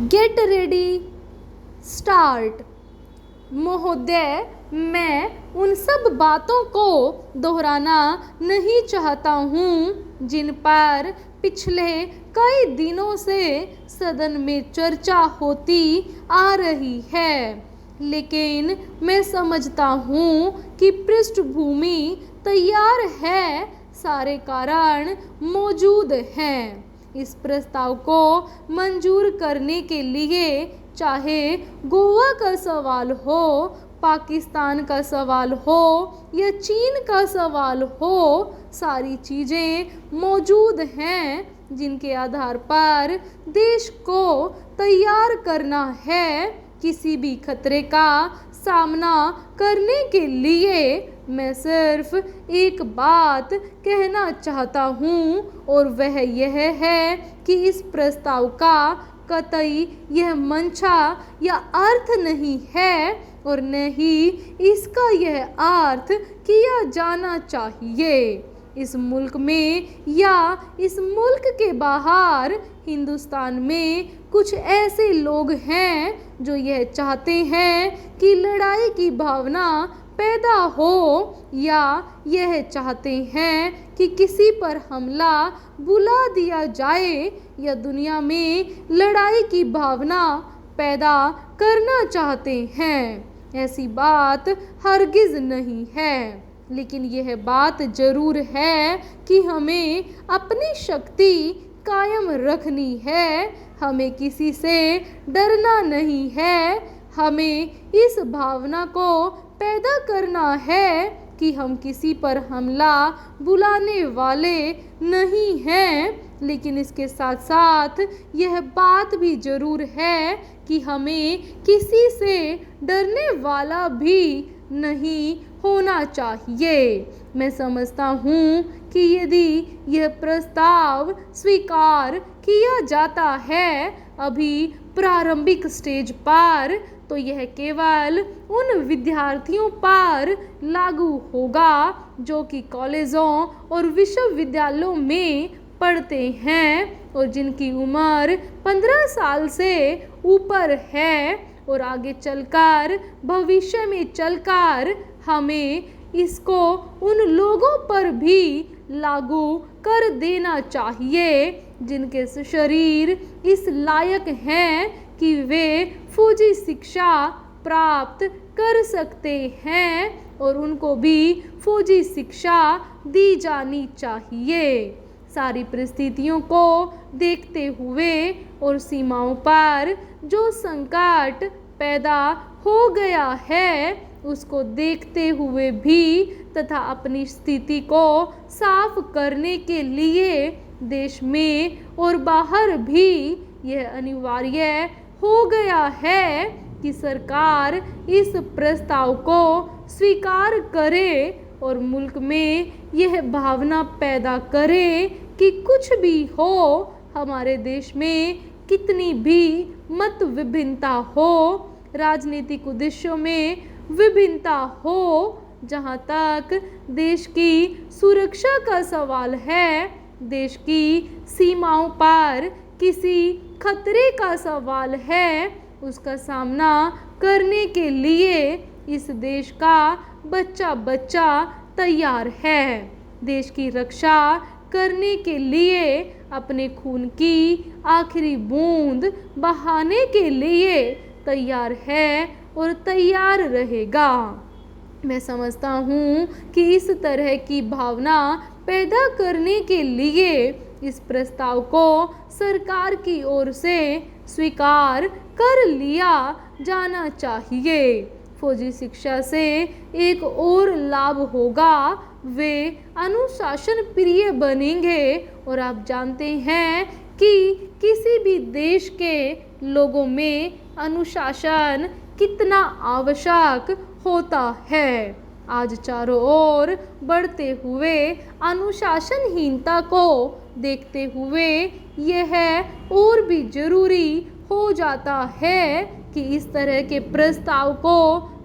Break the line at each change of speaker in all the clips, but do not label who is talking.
Get ready start. महोदय, मैं उन सब बातों को दोहराना नहीं चाहता हूँ जिन पर पिछले कई दिनों से सदन में चर्चा होती आ रही है, लेकिन मैं समझता हूँ कि पृष्ठभूमि तैयार है, सारे कारण मौजूद हैं। इस प्रस्ताव को मंजूर करने के लिए चाहे गोवा का सवाल हो, पाकिस्तान का सवाल हो या चीन का सवाल हो, सारी चीज़ें मौजूद हैं जिनके आधार पर देश को तैयार करना है किसी भी खतरे का सामना करने के लिए। मैं सिर्फ एक बात कहना चाहता हूँ और वह यह है कि इस प्रस्ताव का कतई यह मंशा या अर्थ नहीं है और न ही इसका यह अर्थ किया जाना चाहिए। इस मुल्क में या इस मुल्क के बाहर हिंदुस्तान में कुछ ऐसे लोग हैं जो यह चाहते हैं कि लड़ाई की भावना पैदा हो या यह चाहते हैं कि किसी पर हमला बुला दिया जाए या दुनिया में लड़ाई की भावना पैदा करना चाहते हैं। ऐसी बात हरगिज़ नहीं है, लेकिन यह बात ज़रूर है कि हमें अपनी शक्ति कायम रखनी है। हमें किसी से डरना नहीं है। हमें इस भावना को पैदा करना है कि हम किसी पर हमला बुलाने वाले नहीं हैं, लेकिन इसके साथ साथ यह बात भी ज़रूर है कि हमें किसी से डरने वाला भी नहीं होना चाहिए। मैं समझता हूँ कि यदि यह प्रस्ताव स्वीकार किया जाता है अभी प्रारंभिक स्टेज पर, तो यह केवल उन विद्यार्थियों पर लागू होगा जो कि कॉलेजों और विश्वविद्यालयों में पढ़ते हैं और जिनकी उम्र 15 साल से ऊपर है, और आगे चलकर भविष्य में चलकर हमें इसको उन लोगों पर भी लागू कर देना चाहिए जिनके शरीर इस लायक हैं कि वे फौजी शिक्षा प्राप्त कर सकते हैं और उनको भी फौजी शिक्षा दी जानी चाहिए। सारी परिस्थितियों को देखते हुए और सीमाओं पर जो संकट पैदा हो गया है उसको देखते हुए भी तथा अपनी स्थिति को साफ करने के लिए देश में और बाहर भी यह अनिवार्य हो गया है कि सरकार इस प्रस्ताव को स्वीकार करे और मुल्क में यह भावना पैदा करे कि कुछ भी हो, हमारे देश में कितनी भी मत विभिन्नता हो, राजनीतिक उद्देश्यों में विभिन्नता हो, जहाँ तक देश की सुरक्षा का सवाल है, देश की सीमाओं पर किसी खतरे का सवाल है, उसका सामना करने के लिए इस देश का बच्चा बच्चा तैयार है। देश की रक्षा करने के लिए अपने खून की आखिरी बूंद बहाने के लिए तैयार है और तैयार रहेगा। मैं समझता हूँ कि इस तरह की भावना पैदा करने के लिए इस प्रस्ताव को सरकार की ओर से स्वीकार कर लिया जाना चाहिए। फौजी शिक्षा से एक और लाभ होगा, वे अनुशासन प्रिय बनेंगे और आप जानते हैं कि किसी भी देश के लोगों में अनुशासन कितना आवश्यक होता है। आज चारों ओर बढ़ते हुए अनुशासनहीनता को देखते हुए यह और भी ज़रूरी हो जाता है कि इस तरह के प्रस्ताव को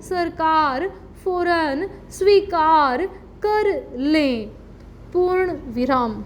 सरकार फौरन स्वीकार कर लें। पूर्ण विराम।